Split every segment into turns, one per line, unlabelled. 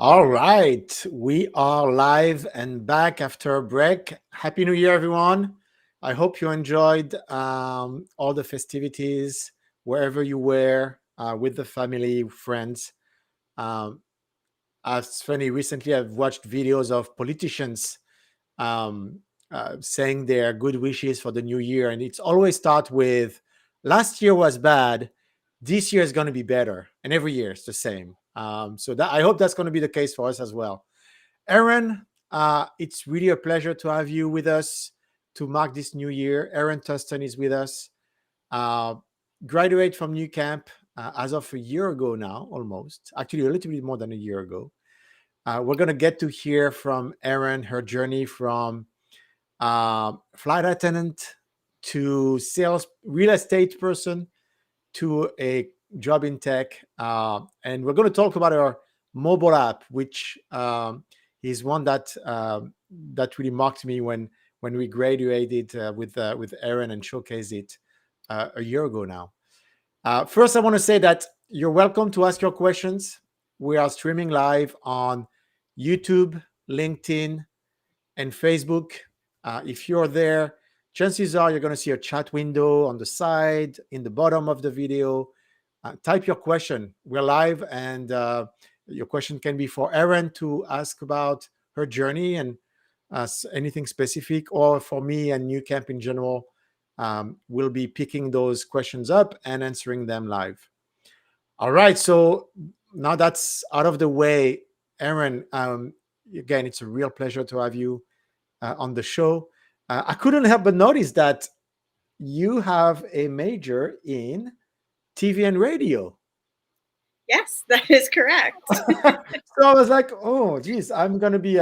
All right, we are live and back after a break. Happy New Year, everyone. I hope you enjoyed all the festivities wherever you were with the family, friends. Um, it's funny, recently I've watched videos of politicians um, saying their good wishes for the new year, and it's always start with last year was bad, this year is going to be better, and every year it's the same. So that I hope that's going to be the case for us as well. Erin, it's really a pleasure to have you with us to mark this new year. Erin Tustin is with us. Uh, Graduate from Nucamp as of a year ago now, almost. Actually, a little bit more than a year ago. We're going to get to hear from Erin her journey from flight attendant to sales, real estate person to a job in tech. And we're going to talk about our mobile app, which is one that really marked me when we graduated with Erin and showcased it a year ago now. First, I want to say that you're welcome to ask your questions. We are streaming live on YouTube, LinkedIn, and Facebook. If you're there, chances are you're going to see a chat window on the side, in the bottom of the video. Type your question. We're live, and your question can be for Erin to ask about her journey and anything specific, or for me and New Camp in general. We'll be picking those questions up and answering them live. All right. So now that's out of the way, Erin. Again, it's a real pleasure to have you on the show. I couldn't help but notice that you have a major in TV and radio.
Yes, that is correct.
So I was like, oh, geez, I'm gonna be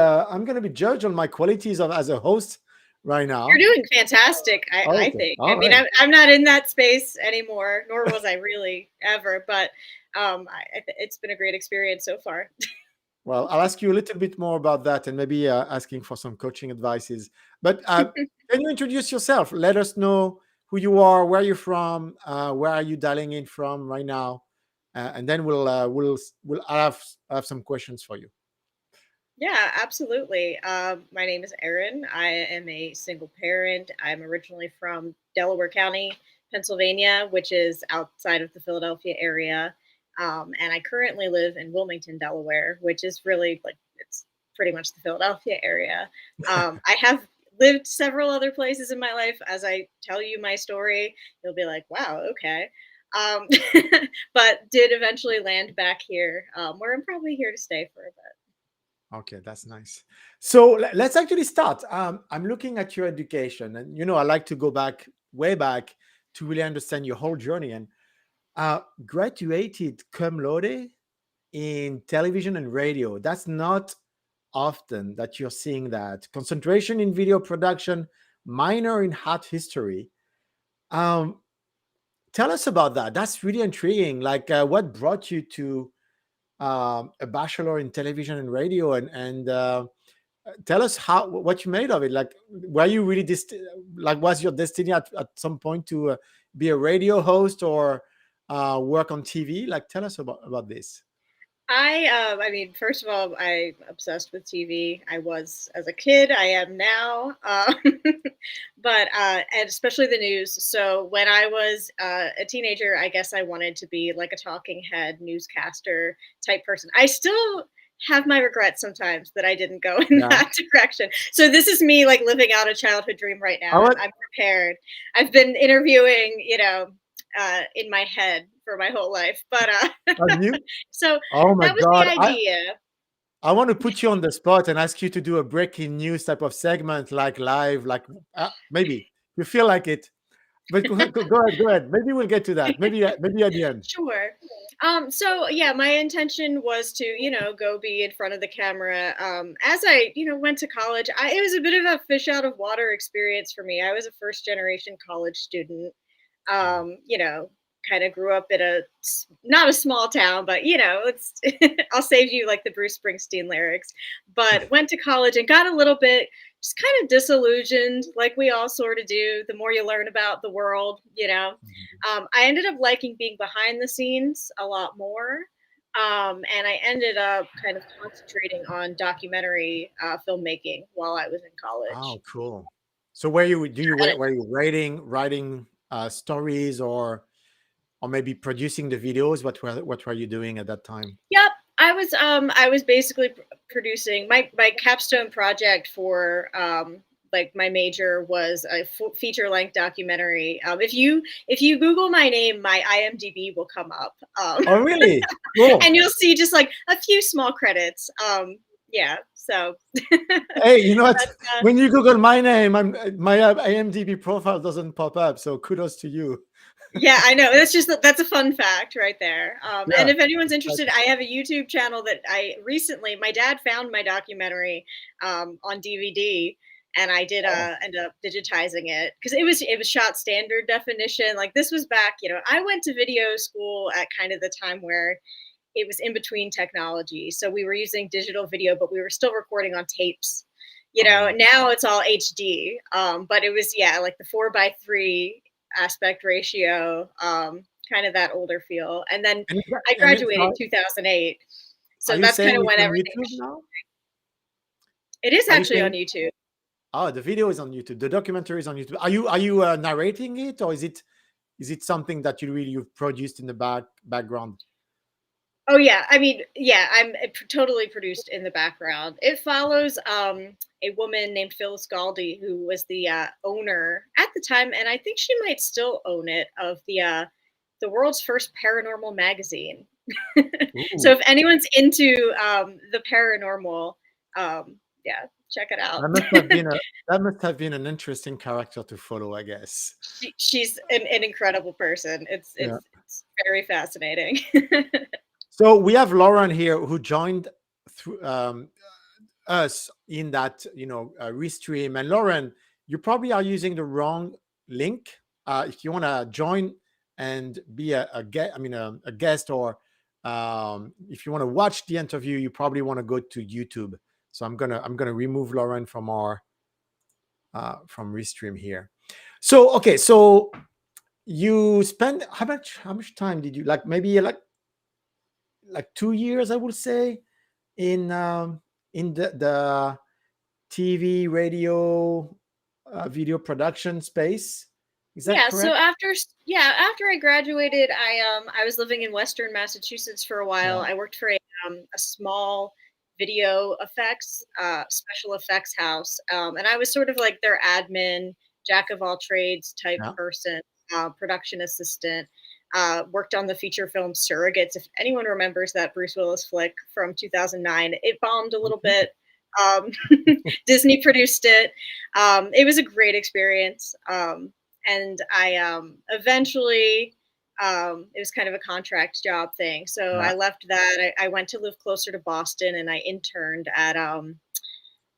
judged on my qualities of as a host right
You're
now.
doing fantastic, I
Okay,
think. I
all
mean,
right.
I'm not in that space anymore, nor was I really ever, but it's been a great experience so far.
Well, I'll ask you a little bit more about that, and maybe asking for some coaching advices. But can you introduce yourself? Let us know who you are, where you're from, where are you dialing in from right now, and then we'll have some questions for you.
Yeah, absolutely. My name is Erin. I am a single parent. I'm originally from Delaware County, Pennsylvania, which is outside of the Philadelphia area. And I currently live in Wilmington, Delaware, which is really like it's pretty much the Philadelphia area. I have lived several other places in my life. As I tell you my story, you'll be like, wow, okay. Um, but did eventually land back here, where I'm probably here to stay for a bit.
Okay, that's nice. So let's actually start. I'm looking at your education, and I like to go back, way back, to really understand your whole journey. And graduated cum laude in television and radio. That's not often that you're seeing that. Concentration in video production, minor in art history. Um, Tell us about that. That's really intriguing. Like, what brought you to a bachelor in television and radio, and tell us how what you made of it. Like, were you really like, was your destiny at some point to be a radio host or work on TV? Like, tell us about this.
I mean, first of all, I'm obsessed with TV. I was as a kid. I am now, but and especially the news. So when I was a teenager, I guess I wanted to be like a talking head newscaster type person. I still have my regrets sometimes that I didn't go in
Yeah.
that direction. So this is me like living out a childhood dream right
I
now.
want.
I'm prepared. I've been interviewing, in my head for my whole life, but
Have you?
so
Oh my
that was the
God.
idea.
I want to put you on the spot and ask you to do a breaking news type of segment, like live, like maybe you feel like it. But go ahead, go ahead. Maybe we'll get to that. Maybe at the end.
Sure. So yeah, my intention was to, go be in front of the camera. As I, went to college, it was a bit of a fish out of water experience for me. I was a first generation college student.
Yeah.
You know, kind of grew up in not a small town, but it's I'll save you like the Bruce Springsteen lyrics. But went to college and got a little bit just kind of disillusioned, like we all sort of do. The more you learn about the world.
Mhm.
I ended up liking being behind the scenes a lot more. And I ended up kind of concentrating on documentary filmmaking while I was in college.
Oh, cool. So were you do you
And
were you writing stories or maybe producing the videos? What were you doing at that time?
yep, I was basically producing my capstone project for like my major was a feature length documentary. If you Google my name, my IMDb will come up,
Oh, really? Cool.
and you'll see just like a few small credits. Yeah, so
Hey, you know what?
that's
When you Google my name, my IMDb profile doesn't pop up. So kudos to you.
yeah, I know. That's a fun fact right there. And
Yeah.
if anyone's interested, I have a YouTube channel that I recently my dad found my documentary on DVD, and I did
Oh,
end up digitizing it because it was shot standard definition. Like this was back, I went to video school at kind of the time where it was in between technology, so we were using digital video, but we were still recording on tapes.
oh.
Now it's all HD, but it was, yeah, like the 4:3 aspect ratio, kind of that older feel. And then I
And it's
graduated 2008,
are
so
you
that's kind
saying
of
it's
when
on
everything.
YouTube now?
It is
Are you
actually on
saying
YouTube.
oh, the video is on YouTube. The documentary is on YouTube. Are you narrating it, or is it something that you've produced in the background?
Oh yeah, I mean, yeah, I'm totally produced in the background. It follows a woman named Phyllis Galdi, who was the owner at the time, and I think she might still own it, of the world's first paranormal magazine. So
Ooh,
if anyone's into the paranormal, yeah, check it out.
that must have been a that must have been an interesting character to follow, I guess.
She's an incredible person.
Yeah.
It's very fascinating.
So we have Lauren here who joined through us in that restream. And Lauren, you probably are using the wrong link. If you want to join and be a guest, a guest, or if you want to watch the interview, you probably want to go to YouTube. So I'm gonna remove Lauren from our from restream here. So okay, so you spend how much time did you like? Maybe like 2 years, I would say, in the TV, radio, video production space. Is that
Yeah, so
correct?
after I graduated, I was living in Western Massachusetts for a while.
Yeah.
I worked for a small video effects special effects house, and I was sort of like their admin, jack of all trades type
Yeah.
person, production assistant. Worked on the feature film Surrogates. If anyone remembers that Bruce Willis flick from 2009, it bombed a little
Mhm.
bit. Um, Disney produced it. It was a great experience. And I eventually it was kind of a contract job thing. So
Yeah.
I left that. I went to live closer to Boston, and I interned at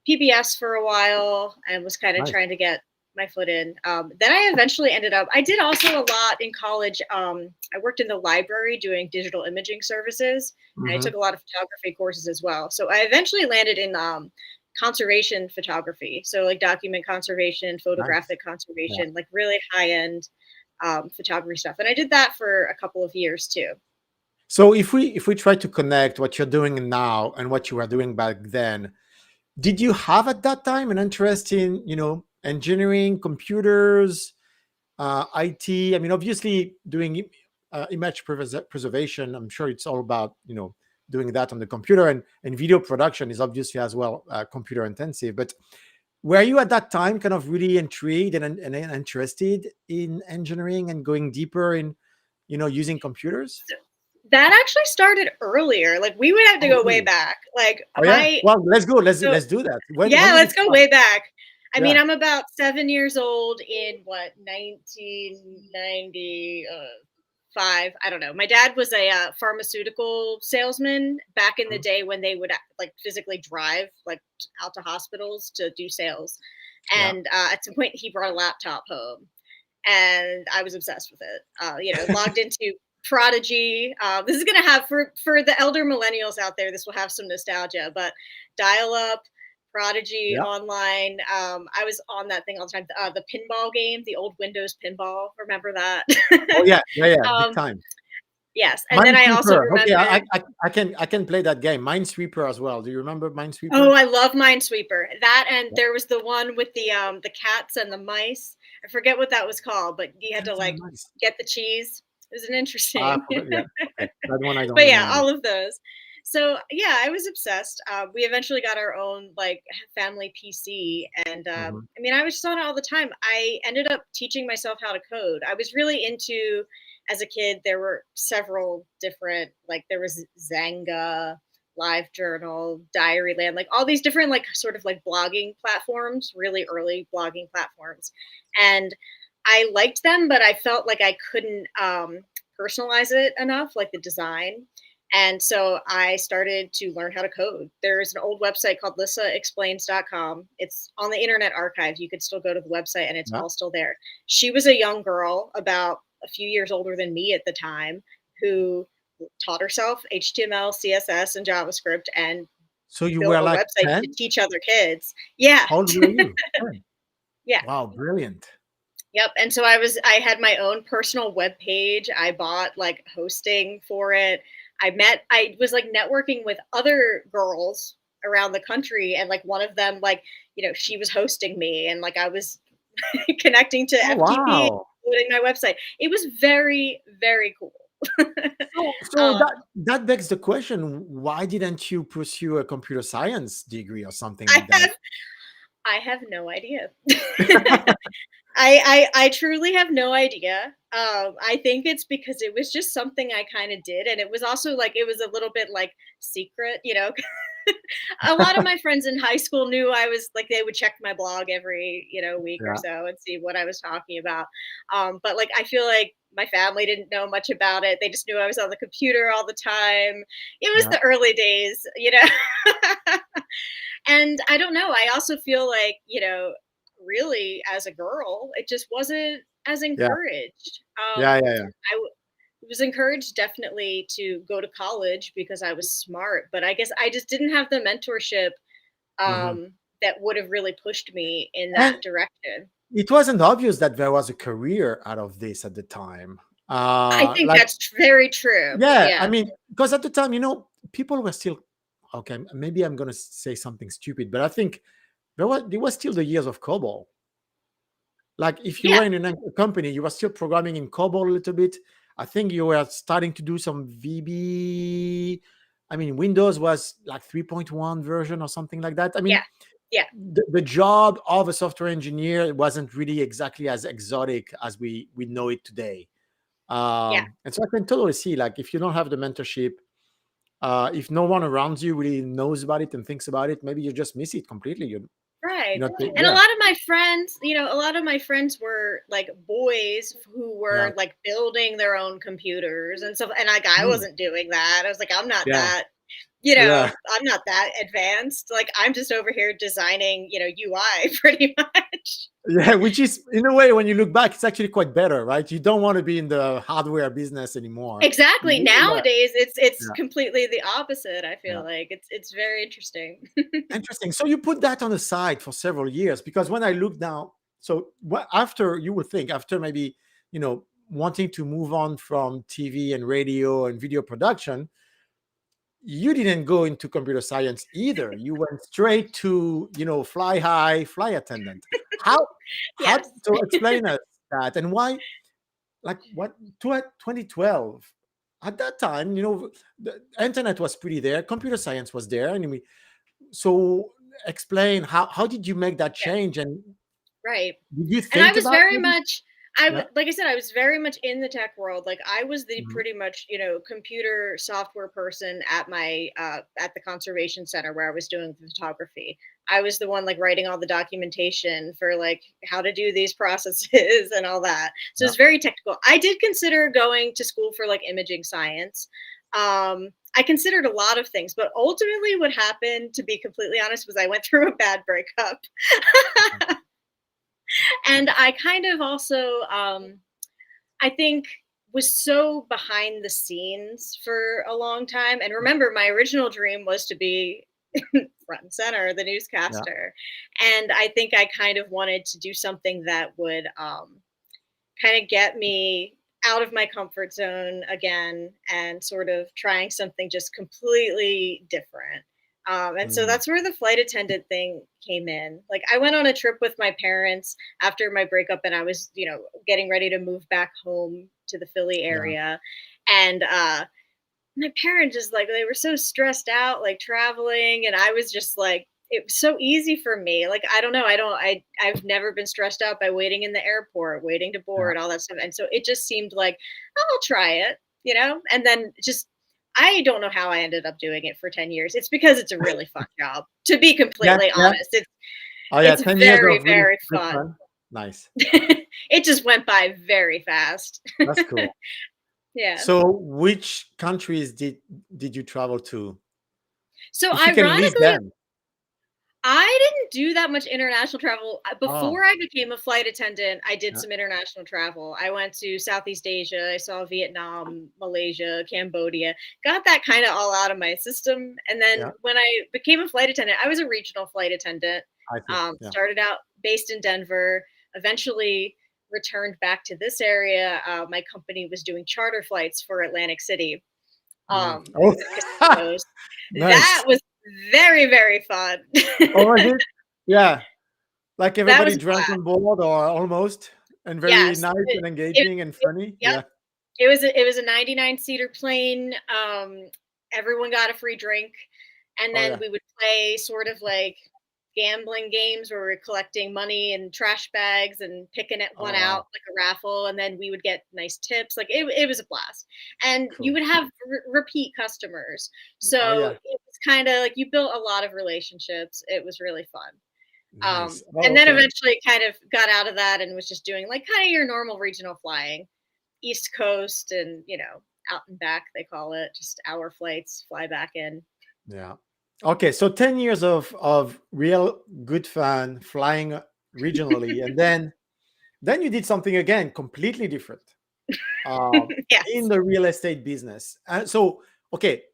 PBS for a while and was kind of
Nice.
trying to get my foot in. Then I eventually ended up. I did also a lot in college. I worked in the library doing digital imaging services, and I
Hmm.
took a lot of photography courses as well. So I eventually landed in conservation photography. So like document conservation,
Nice.
photographic
Yeah.
conservation, like really high end photography stuff. And I did that for a couple of years too.
So if we try to connect what you're doing now and what you were doing back then, did you have at that time an interest in engineering, computers, IT? I mean, obviously, doing image preservation, I'm sure it's all about doing that on the computer, and video production is obviously as well computer intensive. But were you at that time kind of really intrigued and interested in engineering and going deeper in using computers?
That actually started earlier. Like we would have to
Oh,
go way
really?
back. Like
Oh, yeah.
my
Well, let's go. Let's
so
let's do that. When
yeah,
did it
let's go
start?
way back. I mean,
Yeah.
I'm about 7 years old in what 1995. I don't know. My dad was a pharmaceutical salesman back in the
Mhm.
day when they would like physically drive like out to hospitals to do sales.
Yeah.
And at some point, he brought a laptop home, and I was obsessed with it. Logged into Prodigy. This is gonna have for the elder millennials out there. This will have some nostalgia, but dial up. Prodigy
Yeah.
online. I was on that thing all the time. The pinball game, the old Windows pinball. Remember that?
Oh, yeah. Yeah. Yeah. Big
um,
time.
Yes, and then I also
Minesweeper. Okay,
remember.
I can play that game. Minesweeper as well. Do you remember
Oh,
Minesweeper?
I love Minesweeper. That, and
Yeah.
there was the one with the cats and the mice. I forget what that was called, but you had to
Cats and
like
mice.
get the cheese. It was an
Ah, I
interesting.
forgot. Yeah. Okay. That one I don't
But yeah,
remember.
all of those. So yeah, I was obsessed. We eventually got our own like family PC, and
Hmm.
I mean, I was just on it all the time. I ended up teaching myself how to code. I was really into, as a kid, there were several different, like there was Zanga, LiveJournal, Diaryland, like all these different like sort of like blogging platforms, really early blogging platforms, and I liked them, but I felt like I couldn't personalize it enough, like the design. And so I started to learn how to code. There's an old website called lissaexplains.com. It's on the Internet Archive. You could still go to the website and it's
Yeah.
all still there. She was a young girl, about a few years older than me at the time, who taught herself HTML, CSS, and JavaScript and
So you
built
were
a
like
website to
10?
teach other kids. Yeah.
How old were you? 10.
Yeah.
Wow, brilliant.
Yep. And so I had my own personal web page. I bought like hosting for it. I was like networking with other girls around the country, and like one of them, like, she was hosting me, and like I was connecting to
Oh,
FTP,
wow.
building my website. It was very, very cool.
So
um,
that begs the question, why didn't you pursue a computer science degree or something
I
like that?
have I have no idea. I truly have no idea. I think it's because it was just something I kind of did, and it was also like it was a little bit like secret, A lot of my friends in high school knew I was like, they would check my blog every week or
Yeah,
so and see what I was talking about. But like I feel like my family didn't know much about it. They just knew I was on the computer all the time. It was
yeah,
the early days. And I don't know. I also feel like, really as a girl, it just wasn't as
yeah,
encouraged.
yeah, yeah, yeah.
Was encouraged definitely to go to college because I was smart, but I guess I just didn't have the mentorship
Mhm.
that would have really pushed me in
And
that direction.
it wasn't obvious that there was a career out of this at the time.
I think
Like,
that's very true.
yeah, I
Yeah.
mean, because at the time, people were still okay. Maybe I'm gonna say something stupid, but I think there was still the years of COBOL. Like, if you
Yeah.
were in a company, you were still programming in COBOL a little bit. I think you were starting to do some VB. I mean, Windows was like 3.1 version or something like that. I
Yeah.
mean,
Yeah.
the job of a software engineer wasn't really exactly as exotic as we know it today.
Yeah.
And so I can totally see, like, if you don't have the mentorship, if no one around you really knows about it and thinks about it, maybe you just miss it completely. You're
Right.
not,
And a
yeah,
lot of my friends, a lot of my friends were like boys who
yeah,
were like building their own computers and stuff. And like I
mm,
wasn't doing that. I was like, I'm not
yeah,
that,
yeah.
I'm not that advanced. Like I'm just over here designing, UI pretty much.
Yeah, which is, in a way, when you look back, it's actually quite better, right? You don't want to be in the hardware business anymore.
Exactly.
Yeah,
Nowadays it's
yeah,
completely the opposite, I feel
yeah.
like. It's very interesting.
Interesting. So you put that on the side for several years, because when I look now, so what after you would think after maybe wanting to move on from TV and radio and video production, you didn't go into computer science either. You went straight to fly high, fly attendant. How how
Yes.
so explain us that, and why, like, what, 2012, at that time, the internet was pretty there, computer science was there, and so explain how did you make that
Yeah.
change, and
Right.
did you
And I
think
was
about
very
maybe?
much
Yeah.
like I said, I was very much in the tech world. Like I was the
Mhm.
pretty much, computer software person at my at the conservation center where I was doing the photography. I was the one like writing all the documentation for like how to do these processes and all that. So
Yeah.
it's very technical. I did consider going to school for like imaging science. I considered a lot of things, but ultimately what happened, to be completely honest, was I went through a bad breakup. And I kind of also, I think, was so behind the scenes for a long time. And remember, my original dream was to be front and center, the
Yeah.
newscaster. And I think I kind of wanted to do something that would kind of get me. out of my comfort zone again and sort of trying something just completely different. And so
Mm,
that's where the flight attendant thing came in. Like I went on a trip with my parents after my breakup and I was, getting ready to move back home to the Philly
yeah.
area. And my parents just like they were so stressed out like traveling and I was just like it was so easy for me. Like I don't know, I've never been stressed out by waiting in the airport, waiting to
Yeah.
board, all that stuff. And so it just seemed like, oh, I'll try it. And then just I don't know how I ended up doing it for 10 years. It's because it's a really fun job, to be
Yeah.
completely
Yeah.
honest.
Oh yeah.
It's
10 years
very,
of really
very
good
fun.
fun. Nice.
It just went by very fast.
That's cool.
Yeah.
So, which countries did you travel to?
So
If you can list
ironically,
them.
I didn't do that much international travel.
Oh,
Before I became a flight attendant, I did
yeah.
some international travel. I went to Southeast Asia, I saw Vietnam, Malaysia, Cambodia, got that kind of all out of my system. And then
Yeah.
when I became a flight attendant, I was a regional flight attendant.
I see. Yeah.
Started out based in Denver, eventually returned back to this area. My company was doing charter flights for Atlantic City,
Mm. Oh,
the casinos.
nice.
That was very, very fun.
Oh, was it? Yeah. Like
That
everybody
was a
drank
blast.
on board or almost, and very
Yes.
nice
It
and
it
engaging and
it
funny.
yep.
Yeah.
It was a 99-seater plane. Everyone got a free drink, and
Oh
then
yeah.
we would play sort of like gambling games where we're collecting money in trash bags and picking it
Oh
one
wow.
out like a raffle, and then we would get nice tips. Like it was a blast, and you
Cool.
would have repeat customers.
Oh
So
yeah.
it was kind of like you built a lot of relationships. It was really fun.
Nice. Oh,
And then
okay.
eventually kind of got out of that and was just doing like kind of your normal regional flying, East Coast and, out and back, they call it, just hour flights, fly back in.
Yeah. Okay. So 10 years of real good fun flying regionally, and then you did something again completely different in
Yes.
the real estate business. So, okay,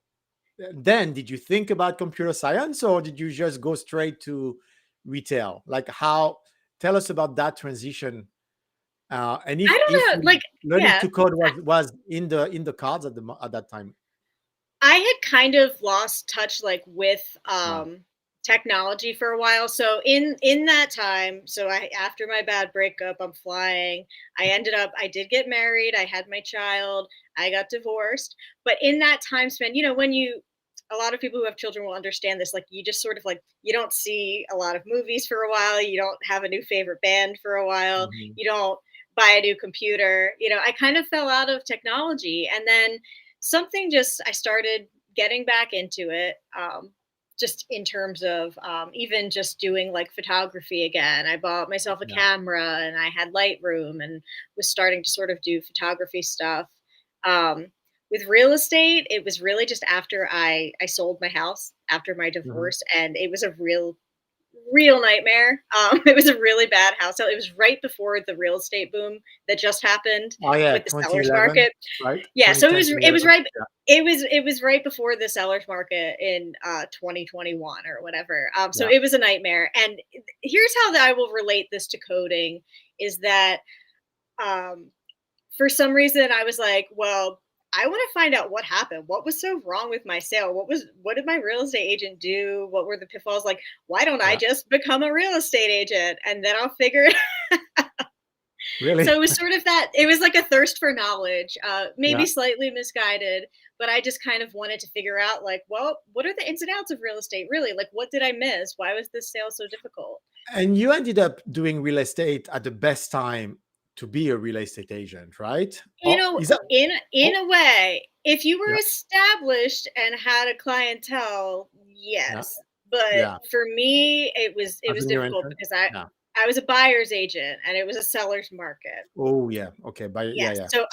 then did you think about computer science or did you just go straight to retail? Like how? Tell us about that transition. And
I
if
don't know. Like,
learning
yeah,
to code was in the cards at that time.
I had kind of lost touch like with
Yeah.
technology for a while. So in that time, so I after my bad breakup, I'm flying. I did get married, I had my child, I got divorced. But in that time span, when you a lot of people who have children will understand this, like you just sort of like you don't see a lot of movies for a while, you don't have a new favorite band for a while,
Mhm.
you don't buy a new computer. I kind of fell out of technology and then something just I started getting back into it. Just in terms of even just doing like photography again. I bought myself a
Yeah.
camera and I had Lightroom and was starting to sort of do photography stuff. Um, with real estate, it was really just after I sold my house after my
Mhm.
divorce, and it was a real nightmare. It was a really bad house. So it was right before the real estate boom that just happened
Oh yeah,
with the sellers
2011,
market.
right?
Yeah, so
2010,
it was
2011.
right it was right before the seller's market in 2021 or whatever. So
Yeah.
it was a nightmare. And here's how that I will relate this to coding is that um, for some reason I was like, well, I want to find out what happened. What was so wrong with my sale? What did my real estate agent do? What were the pitfalls? Like, why don't I
Yeah.
just become a real estate agent and then I'll figure it. So
Really?
it was sort of that it was like a thirst for knowledge,
Yeah.
maybe slightly misguided, but I just kind of wanted to figure out like, well, what are the ins and outs of real estate really? Like what did I miss? Why was this sale so difficult?
And you ended up doing real estate at the best time to be a real estate agent, right?
You
Oh,
know,
is that?
in
Oh,
a way, if you were
yeah,
established and had a clientele,
yeah,
yes. But
yeah.
for me, it
As
was
a new
difficult
entrant,
because I
yeah.
I was a buyer's agent and it was a seller's market.
Oh, yeah. Okay, but yeah,
Yes.
yeah.
So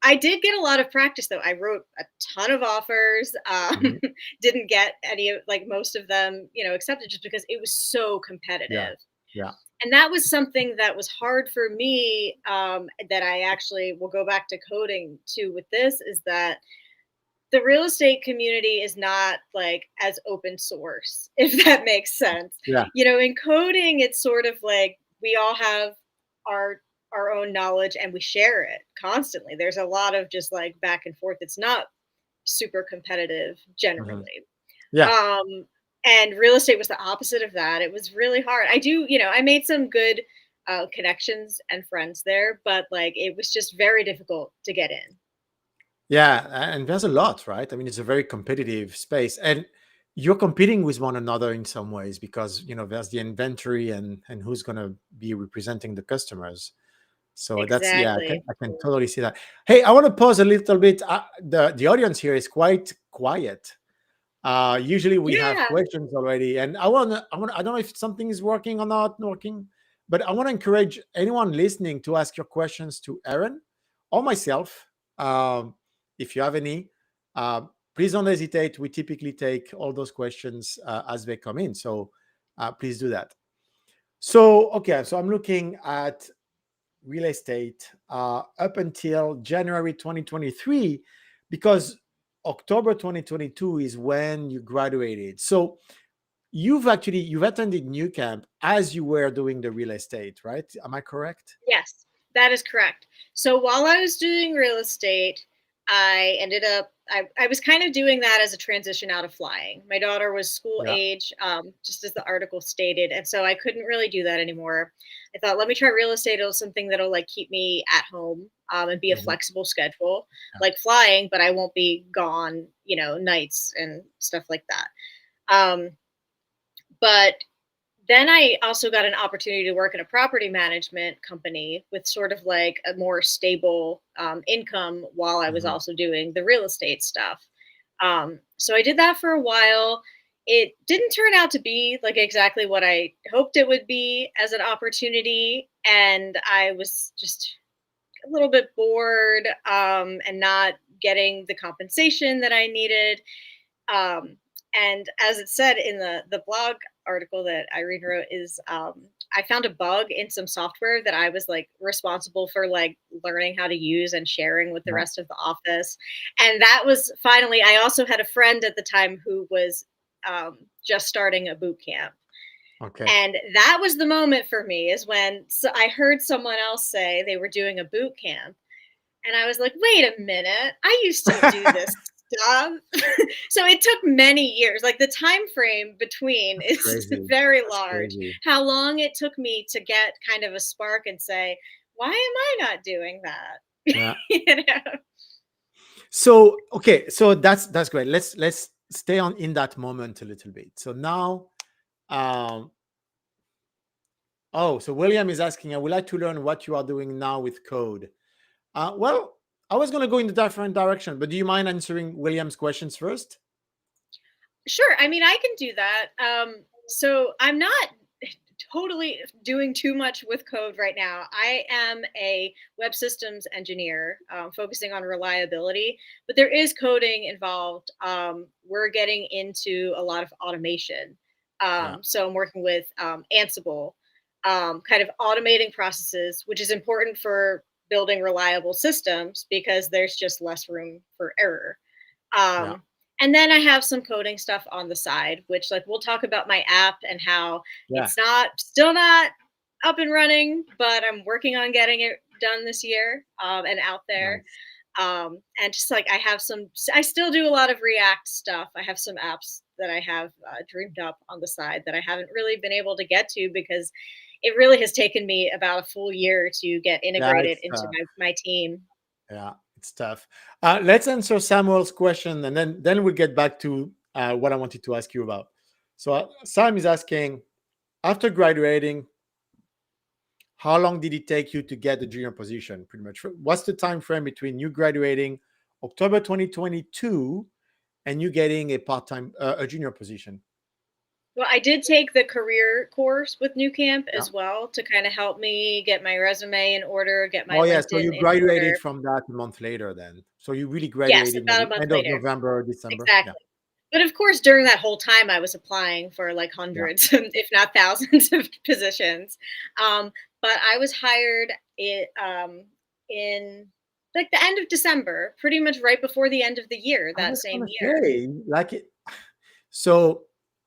I did get a lot of practice though. I wrote a ton of offers.
Mhm.
Didn't get any of like most of them, accepted just because it was so
Yeah,
competitive.
yeah.
And that was something that was hard for me. That I actually will go back to coding too with this is that the real estate community is not like as open source, if that makes sense.
Yeah.
In coding, it's sort of like we all have our our own knowledge and we share it constantly. There's a lot of just like back and forth. It's not super competitive
Mhm.
generally.
Yeah.
Um, and real estate was the opposite of that. It was really hard. I made some good connections and friends there, but like it was just very difficult to get in.
Yeah, and there's a lot, right? I mean, it's a very competitive space, and you're competing with one another in some ways because there's the inventory and who's going to be representing the customers. So that's yeah,
Exactly.
I can totally see that. Hey, I want to pause a little bit. The audience here is quite quiet. Usually we have
Yeah.
questions already, and I don't know if something is working or not working, but I want to encourage anyone listening to ask your questions to Erin or myself. Um, if you have any, uh, please don't hesitate. We typically take all those questions as they come in, so please do that. So okay, so I'm looking at real estate up until January 2023 because October 2022 is when you graduated. So you've attended Nucamp as you were doing the real estate, right? Am I correct?
Yes, that is correct. So while I was doing real estate, I was kind of doing that as a transition out of flying. My daughter was school
Yeah.
age, just as the article stated, and so I couldn't really do that anymore. I thought, let me try real estate. It'll something that'll like keep me at home, and be a
Mhm.
flexible schedule,
Yeah.
like flying, but I won't be gone, nights and stuff like that. Um, but then I also got an opportunity to work in a property management company with sort of like a more stable income while I was
Mhm.
also doing the real estate stuff. So I did that for a while. It didn't turn out to be like exactly what I hoped it would be as an opportunity. And I was just a little bit bored, and not getting the compensation that I needed. Um, and as it said in the blog article that Irene wrote, is I found a bug in some software that I was like responsible for like learning how to use and sharing with the
Yeah.
rest of the office. And that was finally. I also had a friend at the time who was just starting a boot camp.
Okay.
And that was the moment for me, is when I heard someone else say they were doing a boot camp, and I was like, wait a minute, I used to do this stuff. So it took many years. Like the time frame between
That's
is
crazy.
very
That's
large.
crazy.
How long it took me to get kind of a spark and say, why am I not doing that?
Yeah.
you know?
So okay, so that's great. Let's stay on in that moment a little bit. So now, um, oh, so William is asking, I would like to learn what you are doing now with code. Well, I was going to go in the different direction, but do you mind answering William's questions first?
Sure. I mean, I can do that. So I'm not totally doing too much with code right now. I am a web systems engineer, focusing on reliability, but there is coding involved. We're getting into a lot of automation.
Yeah,
So I'm working with Ansible, kind of automating processes, which is important for building reliable systems because there's just less room for error.
yeah,
Um, and then I have some coding stuff on the side, which like we'll talk about my app and how
yeah.
it's not still not up and running, but I'm working on getting it done this year, and out there.
Nice.
And just like I still do a lot of React stuff. I have some apps that I have dreamed up on the side that I haven't really been able to get to because it really has taken me about a full year to get
Yeah,
integrated
it's
into my team.
yeah, it's tough. Let's answer Samuel's question, and then we'll get back to what I wanted to ask you about. So Sam is asking, after graduating, how long did it take you to get the junior position? Pretty much, what's the time frame between you graduating October 2022 and you getting a part-time a junior position?
Well, I did take the career course with Nucamp
Yeah.
as well to kind of help me get my resume in order, get my
Oh yeah, so
LinkedIn
you
in
graduated
order.
from that a month later then. So you really
Yes,
graduated
about a
maybe
month
end of
later.
November or December. Yeah.
Exactly. But of course, during that whole time, I was applying for like
Yeah.
hundreds, if not thousands of positions. Um, but I was hired in like the end of December, pretty much right before the end of the year,
I
that
was
same
gonna
year.
say, like it, so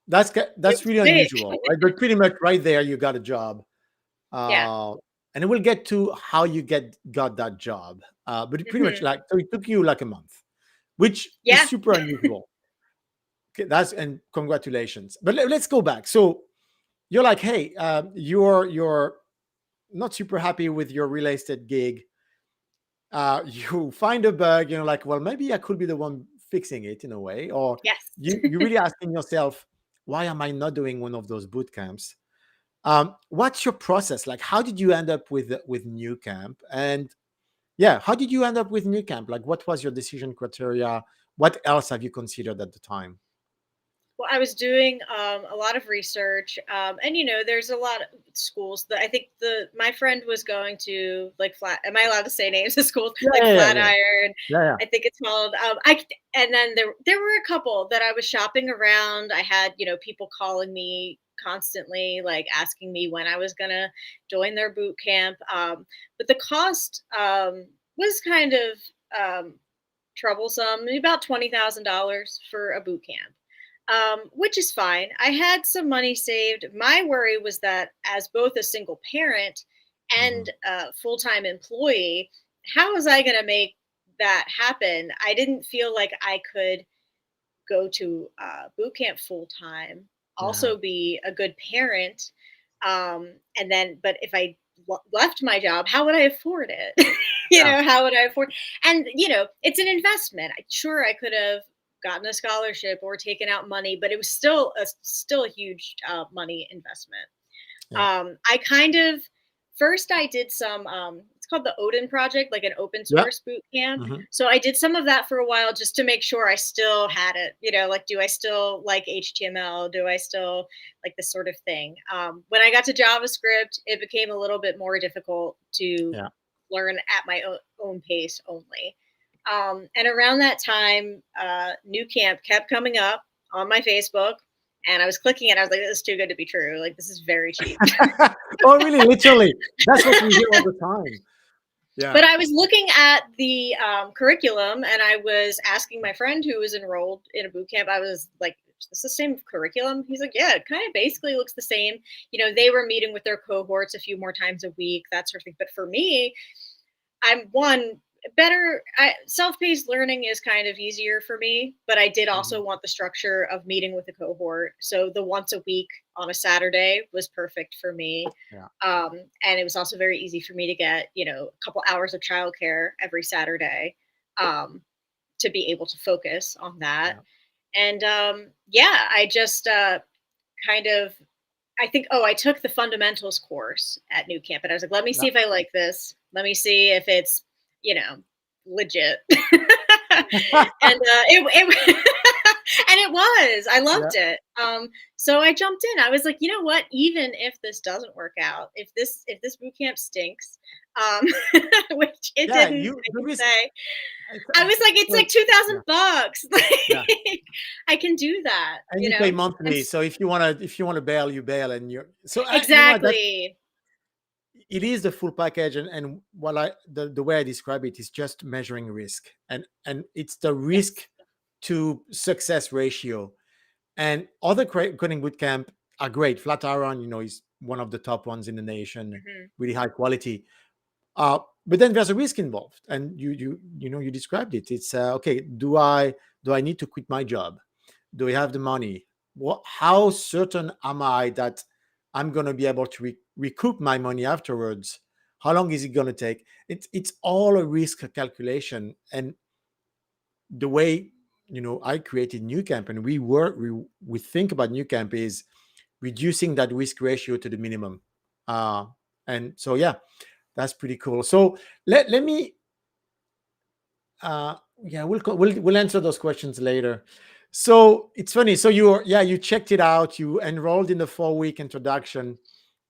It
that's
was
really
big.
unusual, right? But pretty much right there, you got a job.
Yeah.
Uh, and we'll get to how you got that job. But it pretty much
Hmm.
like, so it took you like a month, which is
Yeah.
super unusual. Okay, that's, and congratulations. But let's go back. So you're like, hey, you're not super happy with your real estate gig. You find a bug, like, well, maybe I could be the one fixing it in a way, or
Yes.
you're really asking yourself, why am I not doing one of those boot camps? What's your process like? How did you end up with Nucamp? And yeah, how did you end up with Nucamp? Like, what was your decision criteria? What else have you considered at the time?
Well, I was doing a lot of research, and there's a lot of schools that I think my friend was going to like flat. Am I allowed to say names of schools
Yeah,
like
yeah, yeah, yeah,
Flatiron?
yeah, yeah.
I think it's called. And then there were a couple that I was shopping around. I had people calling me constantly, like asking me when I was gonna join their boot camp. But the cost was kind of um, troublesome, about $20,000 for a boot camp, which is fine. I had some money saved. My worry was that as both a single parent
Hmm.
and a full time employee, how was I going to make that happen? I didn't feel like I could go to boot camp full time,
Yeah,
also be a good parent. And then, but if I left my job, how would I afford it?
yeah,
How would I afford? And, it's an investment. Sure, I could have gotten a scholarship or taken out money, but it was still a huge money investment.
yeah.
I kind of first I did some it's called the Odin project, like an open
Yeah.
source boot camp.
Hmm.
So I did some of that for a while just to make sure I still had it, like do I still like HTML? Do I still like this sort of thing? When I got to JavaScript, it became a little bit more difficult to
Yeah.
learn at my own pace only. And around that time, New Camp kept coming up on my Facebook, and I was clicking it. I was like, "This is too good to be true. Like, this is very cheap."
Oh, really? Literally, that's what we hear all the time. Yeah.
But I was looking at the curriculum, and I was asking my friend who was enrolled in a boot camp. I was like, "Is this the same curriculum?" He's like, "Yeah, it kind of basically looks the same." They were meeting with their cohorts a few more times a week, that sort of thing. But for me, I'm one better. Self-paced learning is kind of easier for me, but I did also
Mhm.
want the structure of meeting with a cohort. So the once a week on a Saturday was perfect for me.
Yeah.
And it was also very easy for me to get, a couple hours of childcare every Saturday, um, to be able to focus on that.
Yeah.
And yeah, I just kind of I think, oh, I took the fundamentals course at New Camp, and I was like, let me see
Yeah.
if I like this. Let me see if it's, you know, legit. And it and it was. I
Yeah.
loved it. So I jumped in. I was like, you know what? Even if this doesn't work out, if this boot camp stinks, um, which it
Yeah.
didn't,
You
I
the
can
risk.
say.
It's,
I was like, it's
well,
like two
yeah.
thousand bucks.
Yeah.
Like, I can do that,
And you pay
And
monthly, so if you wanna bail, you bail, and you're so that
exactly.
it is the full package. And what the way I describe it is just measuring risk, and it's the
Yes.
risk to success ratio. And other coding bootcamp are great. Flatiron, is one of the top ones in the nation,
Mhm.
really high quality. But then there's a risk involved, and you described it. It's okay. Do I need to quit my job? Do I have the money? How certain am I that I'm going to be able to recoup my money afterwards? How long is it going to take? It's all a risk calculation. And the way I created New Camp, and we think about New Camp is reducing that risk ratio to the minimum. Uh, and so yeah, that's pretty cool. So let me yeah, we'll answer those questions later. So it's funny. So you checked it out. You enrolled in the 4-week introduction,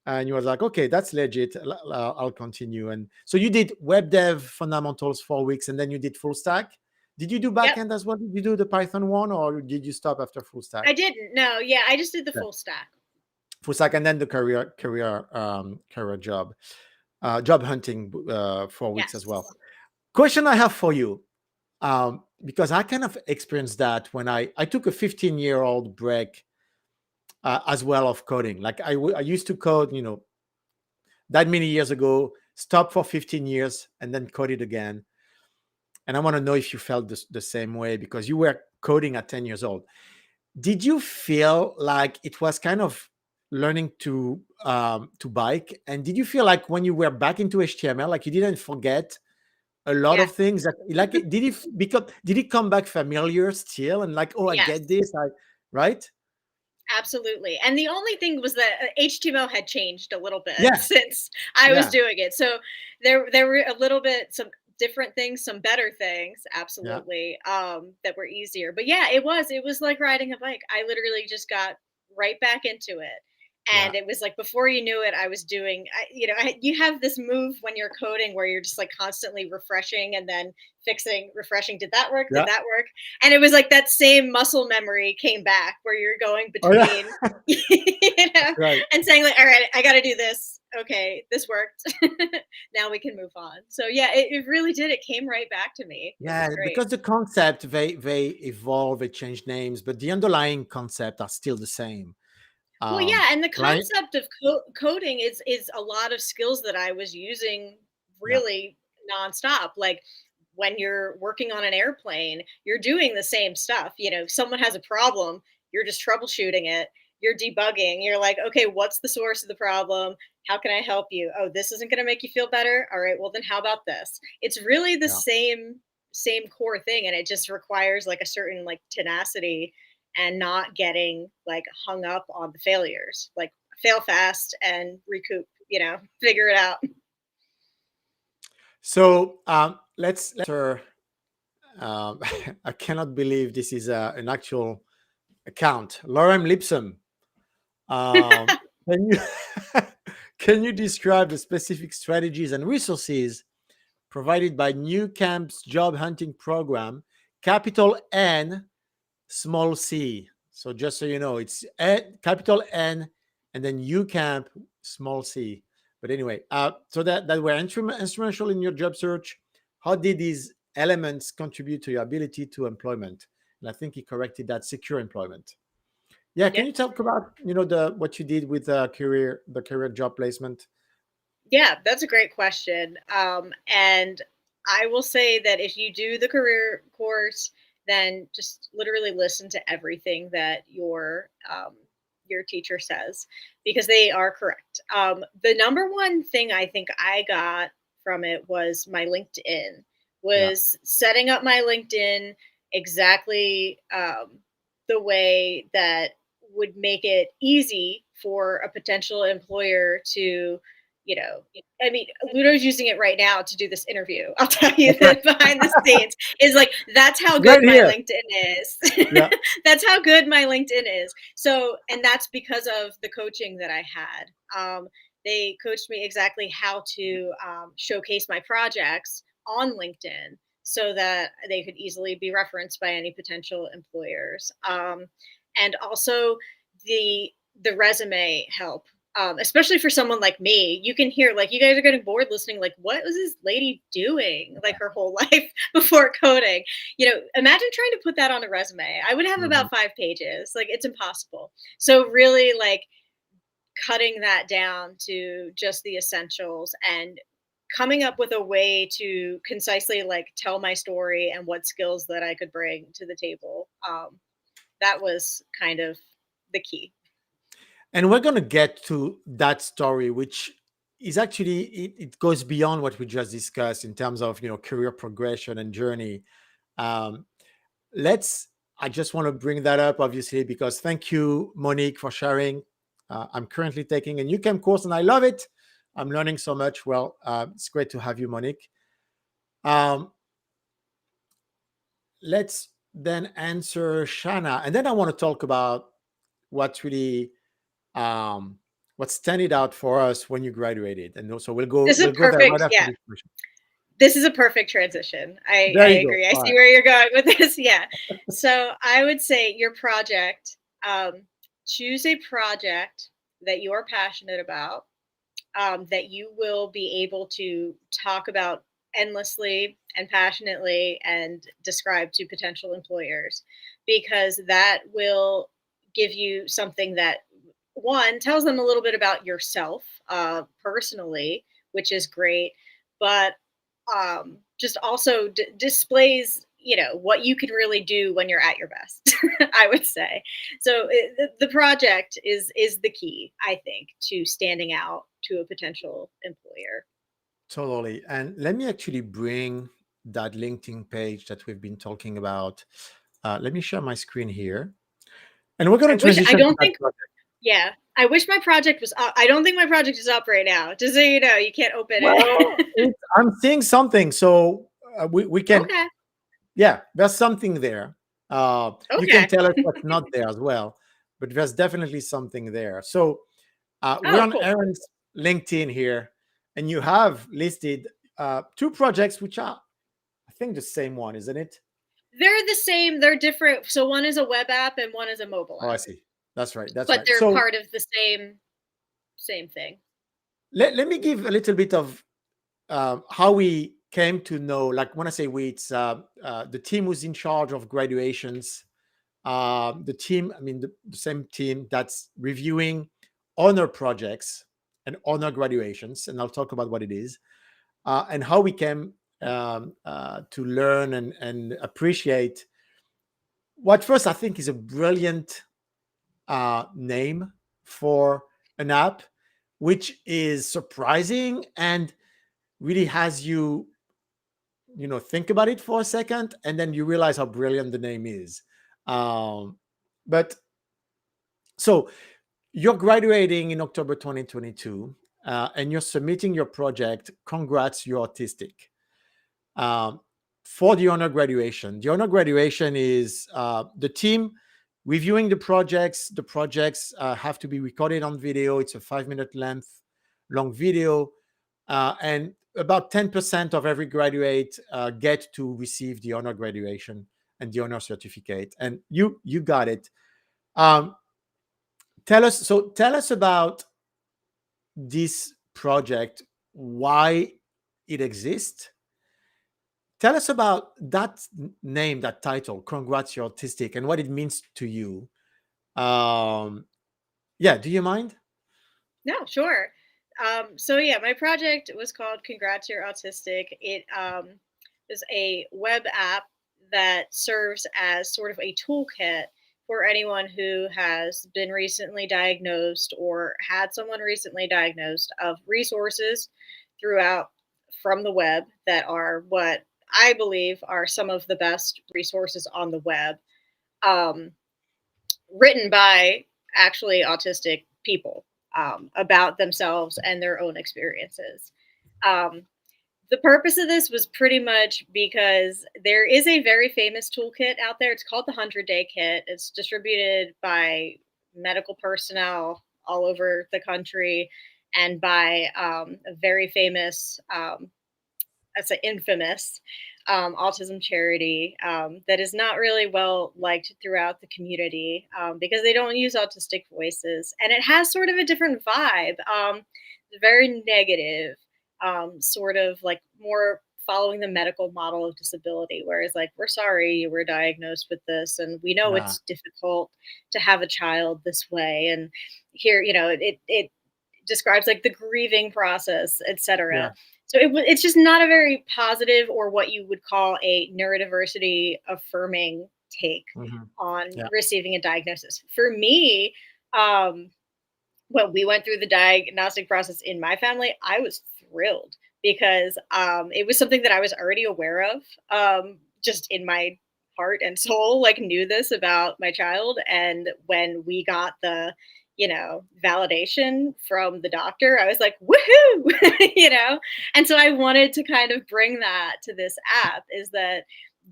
and you was like, okay, that's legit. I'll continue. And so you did web dev fundamentals 4 weeks, and then you did full stack. Did you do
Yep.
backend as well? Did you do the Python one, or did you stop after full stack?
I didn't. No, yeah, I just did the
Yeah.
full stack.
Full stack, and then the career job hunting 4 weeks as well.
Yes.
Question I have for you, because I kind of experienced that when I took a 15-year-old break as well of coding. Like I used to code, that many years ago, stopped for 15 years, and then coded again. And I want to know if you felt the same way because you were coding at 10 years old. Did you feel like it was kind of learning to bike? And did you feel like when you were back into HTML, like you didn't forget a lot
Yeah.
of things that like did it come back familiar still and like, oh, I get
Yes.
this, I right?
Absolutely. And the only thing was that HTML had changed a little bit
Yeah,
since I was
yeah,
doing it. So there were a little bit some different things, some better things,
yeah,
absolutely, that were easier. But yeah, it was like riding a bike. I literally just got right back into it.
yeah,
And it was like before you knew it, I was doing, you have this move when you're coding where you're just like constantly refreshing and then fixing, refreshing. Did that work? Did
yeah.
that work? And it was like that same muscle memory came back where you're going
Oh yeah,
between,
right.
and saying like, all right, I got to do this. Okay, this worked. Now we can move on. So yeah, it really did. It came right back to me. It
Yeah,
was great.
because the concept they evolve, they change names, but the underlying concept are still the same.
Well, yeah, and the
Right?
concept of coding is a lot of skills that I was using
Yeah,
really nonstop. Like when you're working on an airplane, you're doing the same stuff. Someone has a problem, you're just troubleshooting it. You're debugging. You're like, okay, what's the source of the problem? How can I help you? Oh, this isn't going to make you feel better. All right, well then how about this? It's really the
yeah.
same core thing, and it just requires like a certain like tenacity and not getting like hung up on the failures. Like fail fast and recoup, figure it out.
So let's um, I cannot believe this is an actual account. Lorem Lipsum. Um, can you can you describe the specific strategies and resources provided by Nucamp's job hunting program, capital N, small c? So just so you know, it's capital N and then UCamp, small c. But anyway, so that were instrumental in your job search. How did these elements contribute to your ability to employment? And I think he corrected that, secure employment. Yeah, can
Yeah.
you talk about the what you did with the career job placement?
Yeah, that's a great question. And I will say that if you do the career course, then just literally listen to everything that your teacher says because they are correct. The number one thing I think I got from it was my LinkedIn,
Yeah,
was setting up my LinkedIn exactly the way that would make it easy for a potential employer to you know, I mean, Ludo's using it right now to do this interview. I'll tell you
okay,
that behind the scenes is like that's how
right
good my
here.
LinkedIn is.
Yeah,
That's how good my LinkedIn is. So, and that's because of the coaching that I had. They coached me exactly how to showcase my projects on LinkedIn so that they could easily be referenced by any potential employers. And also the resume help, especially for someone like me. You can hear like you guys are getting bored listening. Like, what was this lady doing like her whole life before coding? Imagine trying to put that on a resume. I would have
mhm.
about 5 pages. Like, it's impossible. So really, like cutting that down to just the essentials and coming up with a way to concisely like tell my story and what skills that I could bring to the table. That was kind of the key.
And we're gonna get to that story, which is actually it goes beyond what we just discussed in terms of career progression and journey. Um, let's. I just want to bring that up, obviously, because thank you, Monique, for sharing. I'm currently taking a Nucamp course, and I love it. I'm learning so much. Well, it's great to have you, Monique. Um, let's then answer Shana, and then I want to talk about what really um, what standing out for us when you graduated, and also we'll go
This is
we'll go there right
perfect.
after
Yeah.
this question.
This is a perfect transition. I
There you go.
agree. I
All
see
right.
where you're going with this. Yeah. So I would say your project, choose a project that you're passionate about, that you will be able to talk about endlessly and passionately and describe to potential employers, because that will give you something that one, tells them a little bit about yourself personally, which is great, but just also displays, what you can really do when you're at your best. I would say. So the project is the key, I think, to standing out to a potential employer.
Totally. And let me actually bring that LinkedIn page that we've been talking about. Let me share my screen here. And we're going to
I
transition to
don't
that
think,
project.
yeah, I wish my project was up. I don't think my project is up right now. Just so you know, you can't open
Well,
it.
I'm seeing something. So we can,
Okay.
yeah, there's something there. You can
Okay.
tell us what's not there as well, but there's definitely something there. So we're
Oh,
on
cool.
Erin's LinkedIn here, and you have listed two projects, which are, I think, the same one, isn't it?
They're the same. They're different. So one is a web app and one is a mobile
Oh, I
app,
see. That's right. That's
but
right.
they're
So
part of the same thing.
let me give a little bit of how we came to know. Like when I say we, it's the team who's in charge of graduations. The team, I mean, the same team that's reviewing honor projects and honor graduations, and I'll talk about what it is and how we came to learn and appreciate what first I think is a brilliant name for an app, which is surprising and really has you, think about it for a second, and then you realize how brilliant the name is. Um, but so you're graduating in October 2022, and you're submitting your project. Congrats, you're autistic. Um, for the honor graduation, the honor graduation is the team reviewing the projects. The projects have to be recorded on video. It's a 5 minute length long video, and about 10% of every graduate get to receive the honor graduation and the honor certificate. And you got it. Um, tell us about this project, why it exists. Tell us about that name, that title, Congrats, You're Autistic, and what it means to you. Um, yeah, do you mind?
No, sure. So yeah, my project was called Congrats You're Autistic. It is a web app that serves as sort of a toolkit for anyone who has been recently diagnosed or had someone recently diagnosed, of resources throughout from the web that are what I believe are some of the best resources on the web, um, written by actually autistic people, about themselves and their own experiences. Um, the purpose of this was pretty much because there is a very famous toolkit out there. It's called the 100-Day Kit. It's distributed by medical personnel all over the country and by a very famous, that's an infamous autism charity that is not really well liked throughout the community, because they don't use autistic voices, and it has sort of a different vibe. Very negative, sort of like more following the medical model of disability, whereas like, we're sorry you were diagnosed with this, and we know
Yeah,
it's difficult to have a child this way, and here, it describes like the grieving process,
yeah,
etc. So it's just not a very positive, or what you would call a neurodiversity affirming take
mhm,
on
yeah,
receiving a diagnosis. For me, um, when we went through the diagnostic process in my family, I was thrilled because it was something that I was already aware of, just in my heart and soul, like knew this about my child. And when we got the, validation from the doctor, I was like, woohoo, And so I wanted to kind of bring that to this app, is that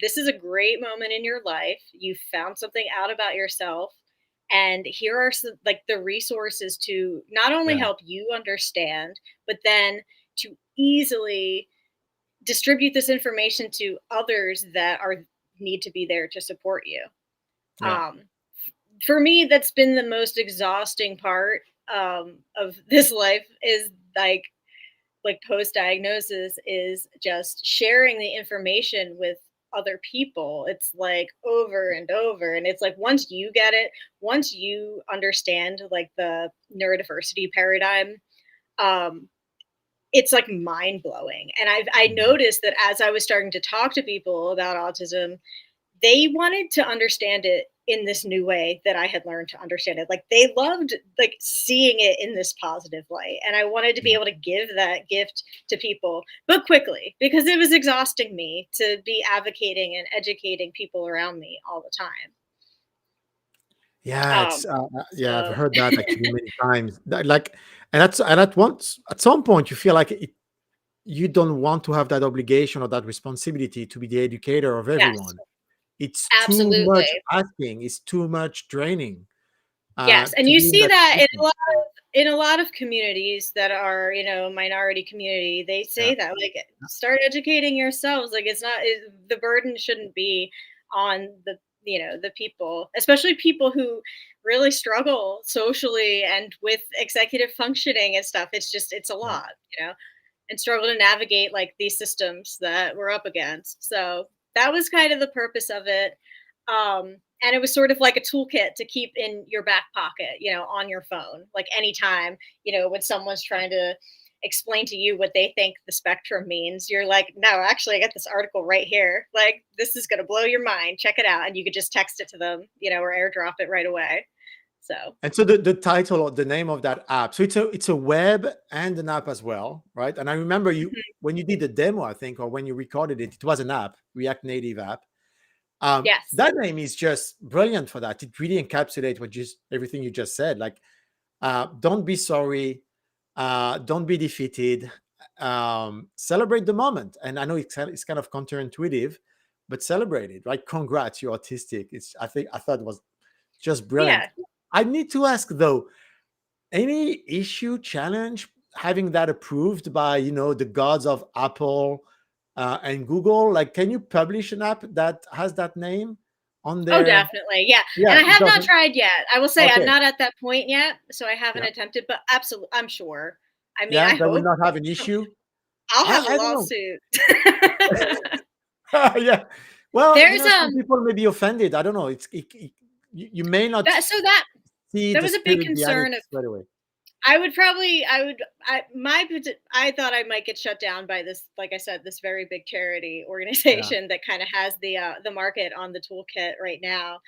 this is a great moment in your life. You found something out about yourself, and here are some, like, the resources to not only
yeah,
help you understand, but then to easily distribute this information to others that are need to be there to support you.
yeah,
um, for me, that's been the most exhausting part of this life, is like post diagnosis, is just sharing the information with other people, it's like over and over. And it's like once you get it, once you understand like the neurodiversity paradigm, um, it's like mind blowing. And I
Mhm.
noticed that as I was starting to talk to people about autism, they wanted to understand it in this new way that I had learned to understand it. Like they loved like seeing it in this positive light. And I wanted to be
Yeah.
able to give that gift to people, but quickly, because it was exhausting me to be advocating and educating people around me all the time.
Yeah,
Um,
it's yeah, I've
so
heard that actually many times. Like, and at once at some point you feel like you don't want to have that obligation or that responsibility to be the educator of
yes,
everyone. It's too much
absolutely.
asking. It's too much draining
Yes, and
to
you
be in
see
that
that
position.
in a lot of communities that are, you know, minority community, they
Yeah,
say that like start educating yourselves. Like it's not the burden shouldn't be on the the people, especially people who really struggle socially and with executive functioning and stuff. It's just it's a
yeah,
lot, you know, and struggle to navigate like these systems that we're up against. So that was kind of the purpose of it. And it was sort of like a toolkit to keep in your back pocket, you know, on your phone, like anytime, you know, when someone's trying to explain to you what they think the spectrum means, you're like, no, actually, I got this article right here. Like, this is going to blow your mind. Check it out. And you could just text it to them, you know, or airdrop it right away. So,
and so the title or the name of that app. So it's a web and an app as well, right? And I remember you
mhm.
when you did the demo, I think, or when you recorded it, it was an app, React Native app.
Yes.
That name is just brilliant for that. It really encapsulates what just everything you just said. Like, don't be sorry, don't be defeated. Celebrate the moment. And I know it's kind of counterintuitive, but celebrate it. Right? Congrats, you're autistic. It's I thought it was just brilliant.
Yeah.
I need to ask though, any issue, challenge having that approved by the gods of Apple and Google? Like, can you publish an app that has that name on
Oh,
there?
definitely. Yeah.
Yeah,
And I
it
have not
doesn't.
tried yet. I will say I'm
Okay.
not at that point yet, so I haven't
Yeah.
attempted, but absolutely, I'm sure. I mean,
Yeah,
I
that will
hope
not have an issue.
I'll have a
I don't know.
lawsuit.
Yeah. Well,
There's
some people may be offended. I don't know. You may not
that so that
see
that
the
was a big
spirit behind it
concern of
right away.
I would probably I thought I might get shut down by this, like I said, this very big charity
Yeah.
organization that kind of has the market on the toolkit right now.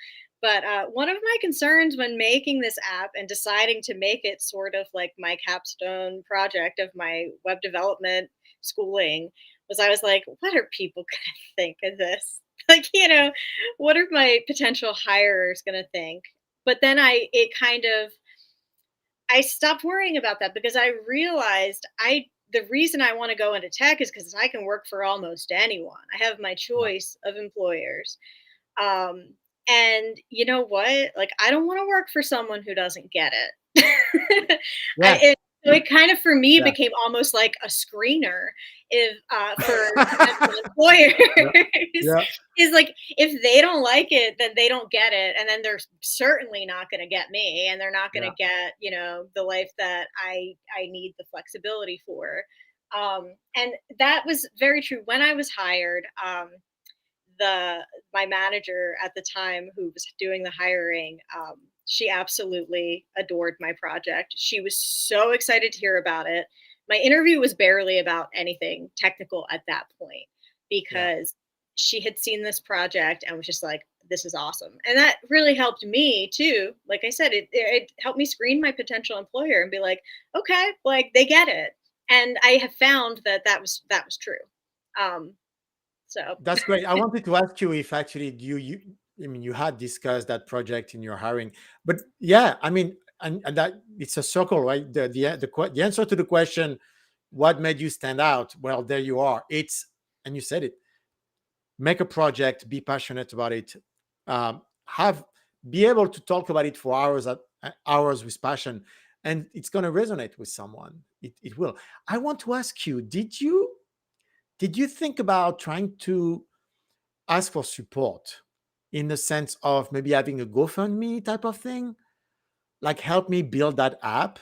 But one of my concerns when making this app and deciding to make it sort of like my capstone project of my web development schooling was I was like, what are people gonna think of this? Like, you know, what are my potential hirers gonna think? But then I stopped worrying about that because I realized the reason I want to go into tech is because I can work for almost anyone. I have my
Yeah.
choice of employers. Um, and you know what? Like, I don't want to work for someone who doesn't get it.
Yeah.
So it kind of for me
Yeah.
became almost like a screener if for potential employers
Yeah. Yeah.
is like if they don't like it, then they don't get it, and then they're certainly not going to get me, and they're not going to
Yeah.
get the life that I need the flexibility for. And that was very true when I was hired. The My manager at the time who was doing the hiring, she absolutely adored my project. She was so excited to hear about it. My interview was barely about anything technical at that point
Yeah.
because she had seen this project and was just like, this is awesome. And that really helped me too. Like I said, it helped me screen my potential employer and be like, okay, like they get it. And I have found that that was true. Um, so
That's great. I wanted to ask you if actually you I mean you had discussed that project in your hiring, but yeah, I mean, and that it's a circle, right? The answer to the question, what made you stand out? Well, there you are. It's and you said it. Make a project, be passionate about it, have be able to talk about it for hours with passion, and it's going to resonate with someone. It will. I want to ask you, did you think about trying to ask for support in the sense of maybe having a GoFundMe type of thing, like help me build that app?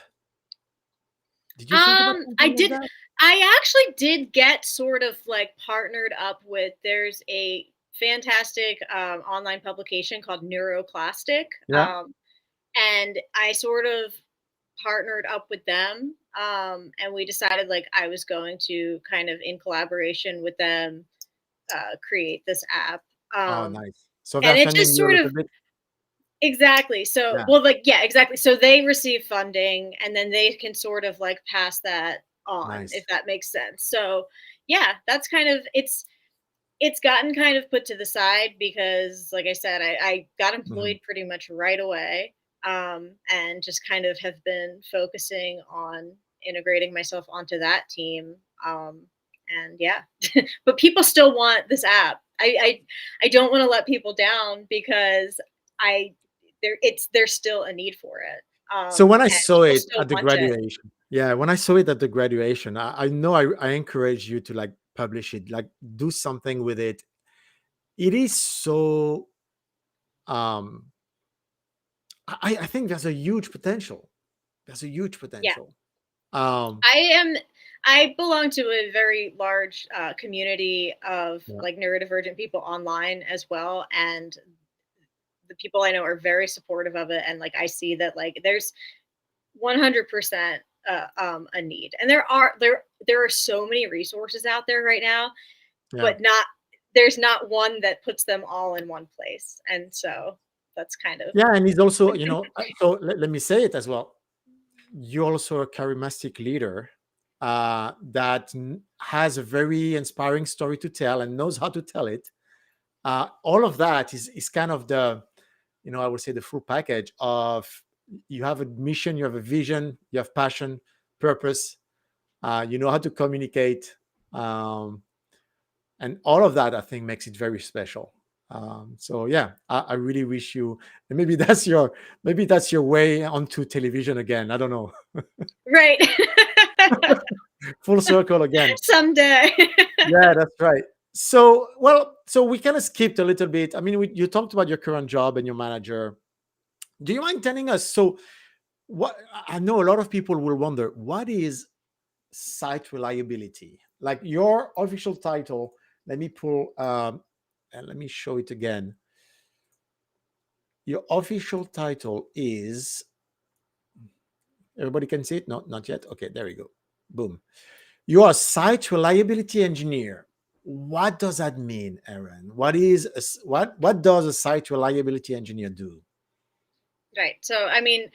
Did you think about
I
something like
did
that?
I actually did get sort of like partnered up with there's a fantastic online publication called Neuroclastic.
Yeah.
And I sort of partnered up with them, and we decided like I was going to kind of in collaboration with them create this app.
Oh,
Um,
nice. So they're
and it
funding
just
you a
sort
little
of
bit.
exactly. So,
Yeah.
well, like, yeah, exactly. So they receive funding and then they can sort of like pass that on, if
Nice.
that makes sense. So, yeah, that's kind of it's gotten kind of put to the side because, like I said, I got
Mhm.
employed pretty much right away, and just kind of have been focusing on integrating myself onto that team. And yeah, but people still want this app. I don't want to let people down because I there's still a need for it,
So when I
and
saw
people
it
still
at the
want it.
graduation, yeah, when I saw it at the graduation, I know I encourage you to like publish it, like do something with it. It is so um I think there's a huge potential. There's a huge
Yeah.
potential. Um
I am I belong to a very large community of
yeah,
like neurodivergent people online as well, and the people I know are very supportive of it. And like I see that like there's 100% a need, and there are so many resources out there right now,
yeah.
but not there's not one that puts them all in one place, and so that's kind of
Yeah, and he's also, so let me say it as well. You're also a charismatic leader that has a very inspiring story to tell and knows how to tell it. All of that is kind of the, I would say the full package of you have a mission, you have a vision, you have passion, purpose, you know how to communicate, um, and all of that I think makes it very special. So yeah, I really wish you, and maybe that's your way onto television again. I don't know.
right.
Full circle again.
Someday.
Yeah, that's right. So, well, so we kind of skipped a little bit. I mean, you talked about your current job and your manager. Do you mind telling us? So, what I know a lot of people will wonder, what is site reliability? Like your official title. Let me pull and let me show it again. Your official title is, everybody can see it? No, not yet. Okay, there we go. Boom. You are a site reliability engineer. What does that mean, Erin? What does a site reliability engineer do?
Right. So, I mean,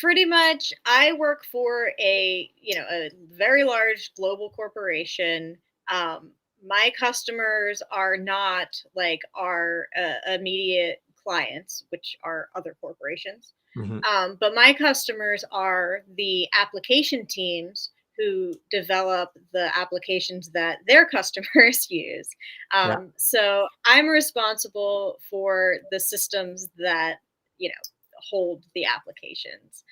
pretty much I work for a very large global corporation. My customers are not like our immediate clients, which are other corporations.
Mhm.
But my customers are the application teams who develop the applications that their customers use.
Yeah.
So I'm responsible for the systems that hold the applications.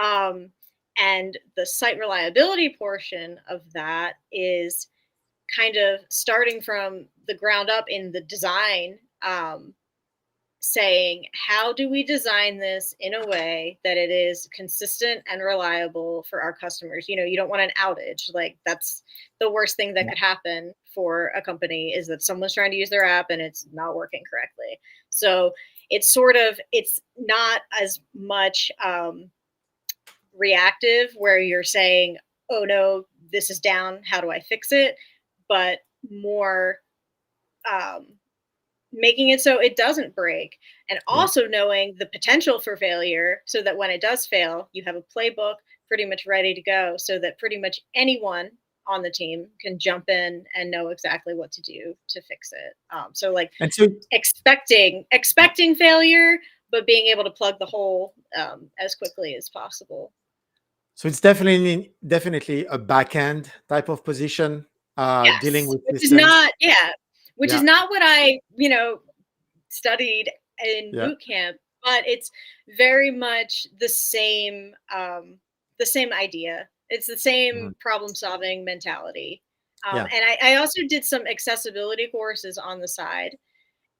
Um, and the site reliability portion of that is kind of starting from the ground up in the design, saying, how do we design this in a way that it is consistent and reliable for our customers? You don't want an outage. Like, that's the worst thing that
Yeah.
could happen for a company, is that someone's trying to use their app and it's not working correctly. So it's not as much reactive where you're saying, oh no, this is down, how do I fix it? But more um, making it so it doesn't break, and
Yeah.
also knowing the potential for failure so that when it does fail, you have a playbook pretty much ready to go, so that pretty much anyone on the team can jump in and know exactly what to do to fix it. So like
And so, yeah.
expecting failure, but being able to plug the hole as quickly as possible.
So it's definitely a back end type of position, dealing
Yes,
with systems.
which is
Yeah.
not what I, studied in
Yeah.
boot camp, but it's very much the same idea. It's the same
Mhm.
problem solving mentality.
Yeah.
And I also did some accessibility courses on the side,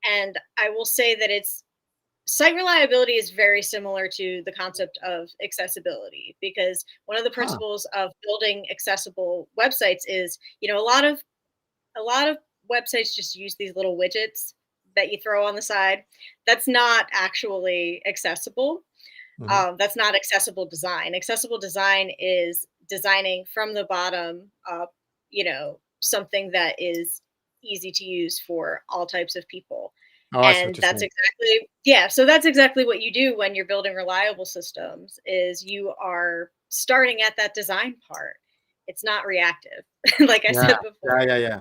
and I will say that it's site reliability is very similar to the concept of accessibility, because one of the
Huh.
principles of building accessible websites is, a lot of websites just use these little widgets that you throw on the side. That's not actually accessible.
Mhm.
That's not accessible design. Accessible design is designing from the bottom up, something that is easy to use for all types of people.
Oh, I see what
And
you're
that's
saying.
exactly, yeah, so that's exactly what you do when you're building reliable systems is you are starting at that design part. It's not reactive, like I
Yeah,
said
yeah,
before.
yeah, yeah.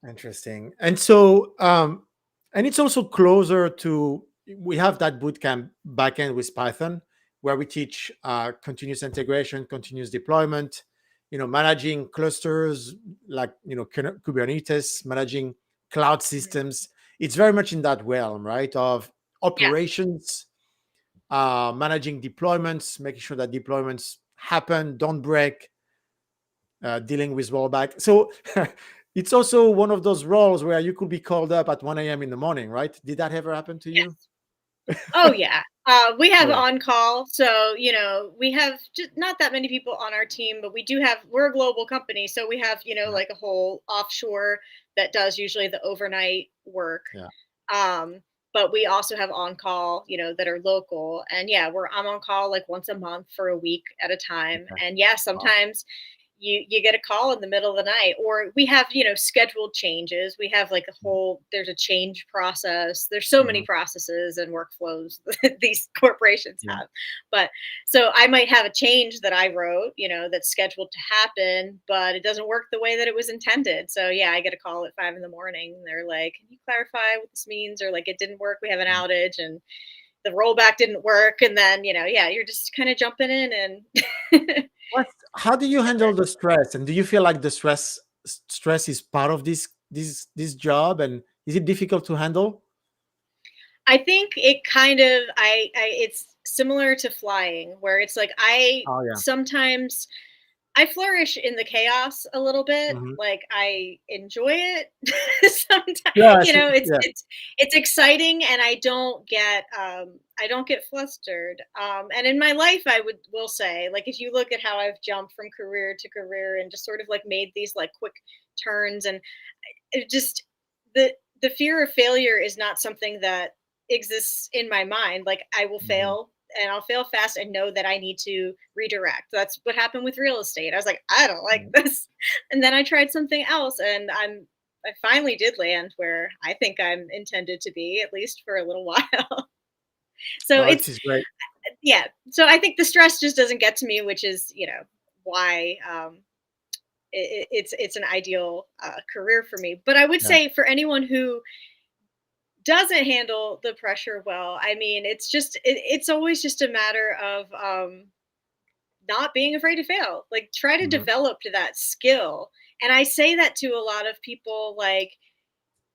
Interesting. And so, and it's also closer to, we have that bootcamp backend with Python, where we teach continuous integration, continuous deployment, managing clusters like, Kubernetes, managing cloud
Mhm.
systems. It's very much in that realm, right? Of
Yeah.
operations, managing deployments, making sure that deployments happen, don't break, dealing with rollback. So it's also one of those roles where you could be called up at 1 a.m. in the morning, right? Did that ever happen to you?
Yes. Oh yeah. We have
Yeah.
on call, so we have just not that many people on our team, but we do have. We're a global company, so we have
Yeah.
like a whole offshore that does usually the overnight work.
Yeah.
Um, but we also have on call, that are local, and yeah, I'm on call like once a month for a week at a time,
Okay.
and yeah,
Wow.
sometimes you get a call in the middle of the night, or we have scheduled changes. We have like there's a change process. There's so many
Mhm.
processes and workflows that these corporations
Yeah.
have. But so I might have a change that I wrote, that's scheduled to happen, but it doesn't work the way that it was intended. So yeah, I get a call at 5 in the morning. They're like, can you clarify what this means? Or like, it didn't work, we have an
Mhm.
outage, and the rollback didn't work. And then yeah, you're just kind of jumping in and
How do you handle the stress? And do you feel like the stress is part of this job? And is it difficult to handle?
I think it kind of it's similar to flying where it's like I
Oh yeah.
sometimes I flourish in the chaos a little bit.
Mhm.
Like I enjoy it. Sometimes,
Yeah. Yeah.
it's exciting, and I don't get flustered. And in my life, I will say, like, if you look at how I've jumped from career to career and just sort of like made these like quick turns, and it just the fear of failure is not something that exists in my mind. Like I will
Mhm.
fail, and I'll fail fast and know that I need to redirect. That's what happened with real estate. I was like, I don't like
Mhm.
this. And then I tried something else, and I finally did land where I think I'm intended to be, at least for a little while. So
Oh, it
it's
is great.
yeah. So I think the stress just doesn't get to me, which is, why it's an ideal career for me. But I would
Yeah.
say for anyone who doesn't handle the pressure well, I mean, it's always just a matter of not being afraid to fail. Like try to
Mhm.
develop that skill. And I say that to a lot of people, like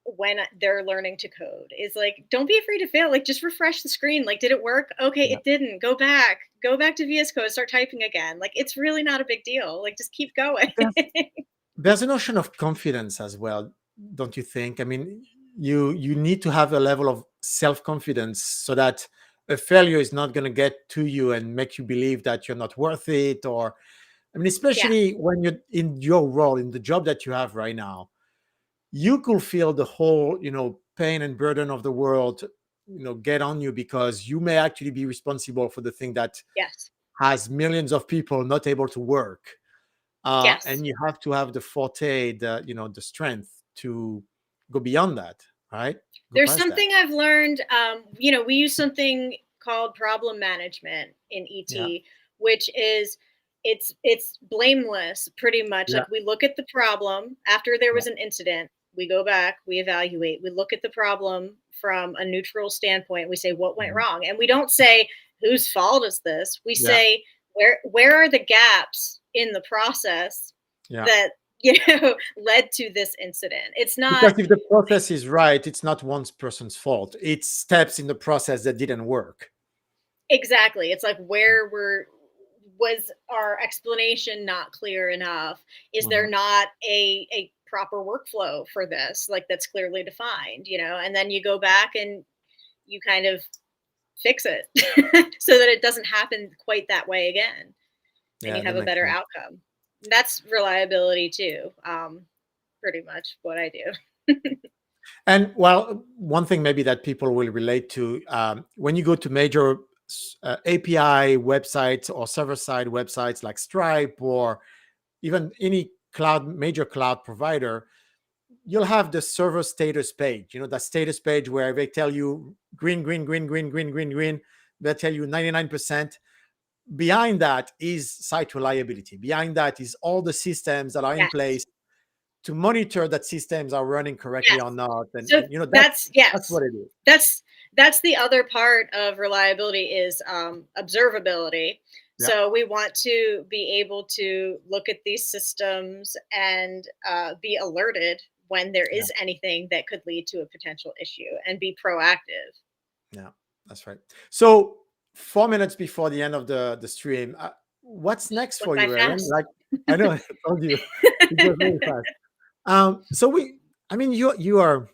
when they're learning to code, is like, don't be afraid to fail. Like just refresh the screen. Like, did it work? Okay,
Yeah.
it didn't. Go back to VS Code, start typing again. Like it's really not a big deal. Like just keep going.
There's a notion of confidence as well, don't you think? I mean, you need to have a level of self-confidence so that a failure is not going to get to you and make you believe that you're not worth it. Or I mean,
Yeah.
especially when you're in your role, in the job that you have right now, you could feel the whole, pain and burden of the world, get on you, because you may actually be responsible for the thing that
Yes.
has millions of people not able to work,
Yes.
and you have to have the forte, the strength to go beyond that, right? Go
There's
past that.
something I've learned. We use something called problem management in
Yeah,
ET, which is it's blameless, pretty much.
yeah,
Like we look at the problem after there
yeah.
was an incident, we go back, we evaluate, we look at the problem from a neutral standpoint. We say what went
Mhm.
wrong, and we don't say whose fault is this. We
Yeah,
say where are the gaps in the process
yeah.
that led to this incident. It's not
Because if the process is right, it's not one person's fault. It's steps in the process that didn't work.
exactly. It's like was our explanation not clear enough? Is there
Mhm.
not a proper workflow for this, like that's clearly defined, And then you go back and you kind of fix it so that it doesn't happen quite that way again, and
Yeah,
you
that
have a
makes
better
sense.
outcome. That's reliability too. pretty much what I do.
And well, one thing maybe that people will relate to, when you go to major API websites or server-side websites like Stripe or even any major cloud provider, you'll have the server status page. That status page where they tell you green, green, green, green, green, green, green. They tell you 99%. Behind that is site reliability. Behind that is all the systems that are in
Yes.
place to monitor that systems are running correctly
Yes.
or not. And,
So
and
that's
that's what
yes.
it is.
That's that's the other part of reliability is observability.
Yeah.
So we want to be able to look at these systems and be alerted when there
Yeah.
is anything that could lead to a potential issue and be proactive.
Yeah. That's right. So 4 minutes before the end of the stream, what's next
Went
for
by
you, Erin?
fast.
Like, I know I told you it goes very fast. So I mean, you're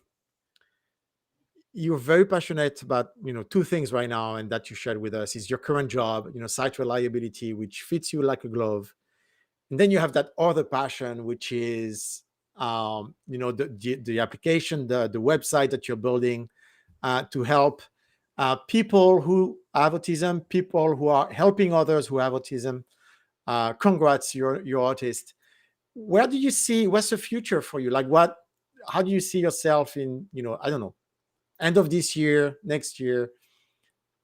very passionate about two things right now, and that you shared with us is your current job, site reliability, which fits you like a glove, and then you have that other passion, which is the application, the website that you're building to help people who have autism, people who are helping others who have autism. Congrats, you're artist. Where do you see what's the future for you? Like, how do you see yourself in, I don't know, end of this year, next year?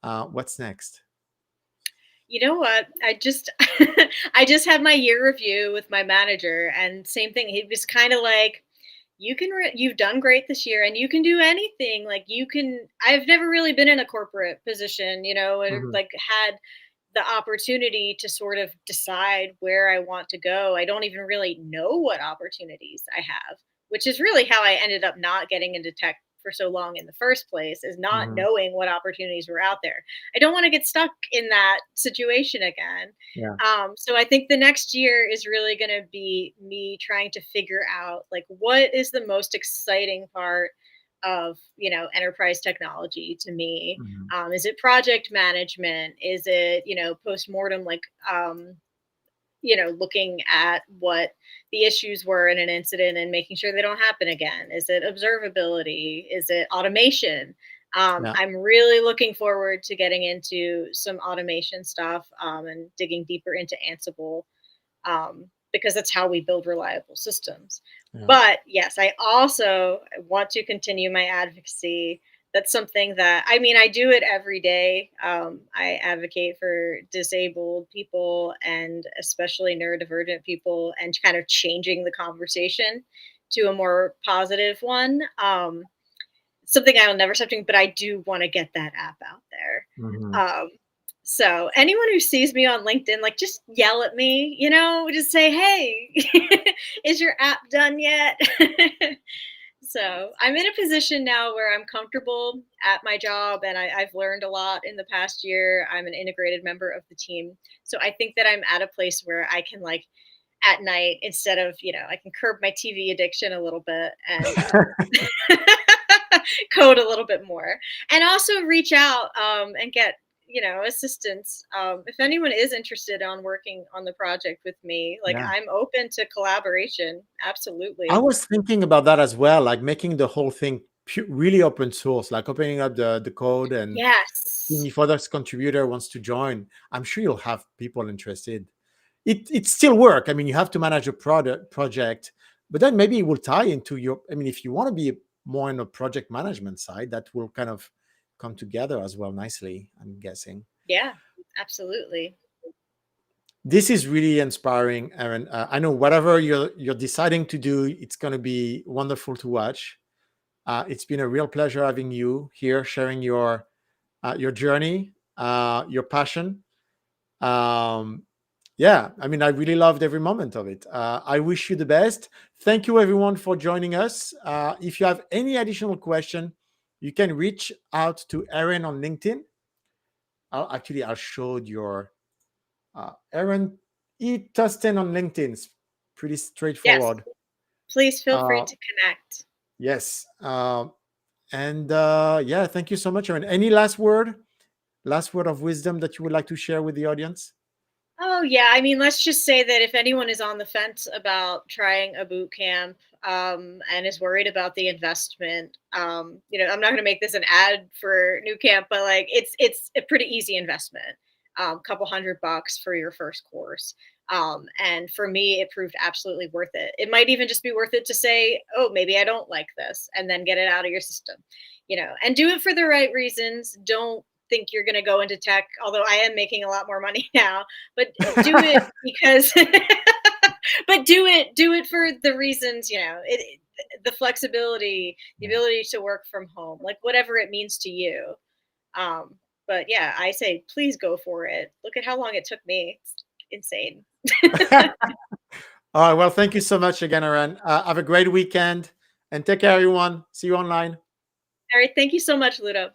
What's next?
You know what? I just I just had my year review with my manager, and same thing. He was kind of like, you've done great this year, and you can do anything. Like you can. I've never really been in a corporate position, or
Hmm.
like had the opportunity to sort of decide where I want to go. I don't even really know what opportunities I have, which is really how I ended up not getting into tech for so long in the first place, is not
Hmm.
knowing what opportunities were out there. I don't want to get stuck in that situation again.
Yeah.
So I think the next year is really going to be me trying to figure out like what is the most exciting part of enterprise technology to me.
Hmm.
Is it project management? Is it post-mortem, like looking at what the issues were in an incident and making sure they don't happen again? Is it observability? Is it automation?
Yeah.
I'm really looking forward to getting into some automation stuff and digging deeper into Ansible, because that's how we build reliable systems.
Yeah.
But yes, I also want to continue my advocacy. That's something that, I mean, I do it every day. I advocate for disabled people and especially neurodivergent people, and kind of changing the conversation to a more positive one. Something I will never stop doing, but I do want to get that app out there.
Hmm.
Um, so anyone who sees me on LinkedIn, like just yell at me, just say, "Hey, is your app done yet?" So I'm in a position now where I'm comfortable at my job, and I've learned a lot in the past year. I'm an integrated member of the team, so I think that I'm at a place where I can, like, at night, instead of, I can curb my TV addiction a little bit and code a little bit more, and also reach out and get assistance. If anyone is interested on working on the project with me, like,
Yeah.
I'm open to collaboration.
I
Absolutely.
was thinking about that as well, like making the whole thing really open source, like opening up the code and seeing
Yes.
if other contributor wants to join. I'm sure you'll have people interested. It still work. I mean, you have to manage a project, but then maybe it will tie into your. I mean, if you want to be more in a project management side, that will kind of come together as well nicely, I'm guessing.
Yeah, absolutely.
This is really inspiring, Erin. I know whatever you're deciding to do, it's going to be wonderful to watch. It's been a real pleasure having you here, sharing your journey, your passion. Um, yeah, I mean, I really loved every moment of it. I wish you the best. Thank you, everyone, for joining us. If you have any additional question, you can reach out to Erin on LinkedIn. I'll show your Erin Tustin on LinkedIn. It's pretty
Yes.
straightforward.
Please feel free
Uh,
to connect.
yes. And yeah, thank you so much, Erin. Any last word of wisdom that you would like to share with the audience?
Oh yeah, I mean, let's just say that if anyone is on the fence about trying a boot camp, and is worried about the investment, I'm not going to make this an ad for Nucamp, but like it's a pretty easy investment. Couple $100 for your first course. And for me, it proved absolutely worth it. It might even just be worth it to say, oh, maybe I don't like this, and then get it out of your system, and do it for the right reasons. Don't think you're going to go into tech, although I am making a lot more money now, but do it because but do it for the reasons, the flexibility, the ability to work from home, like whatever it means to you. um but yeah, I say please go for it. Look at how long it took me. It's insane.
All right. Well, thank you so much again, Erin. Have a great weekend and take care, everyone. See you online.
All right, thank you so much, Ludo.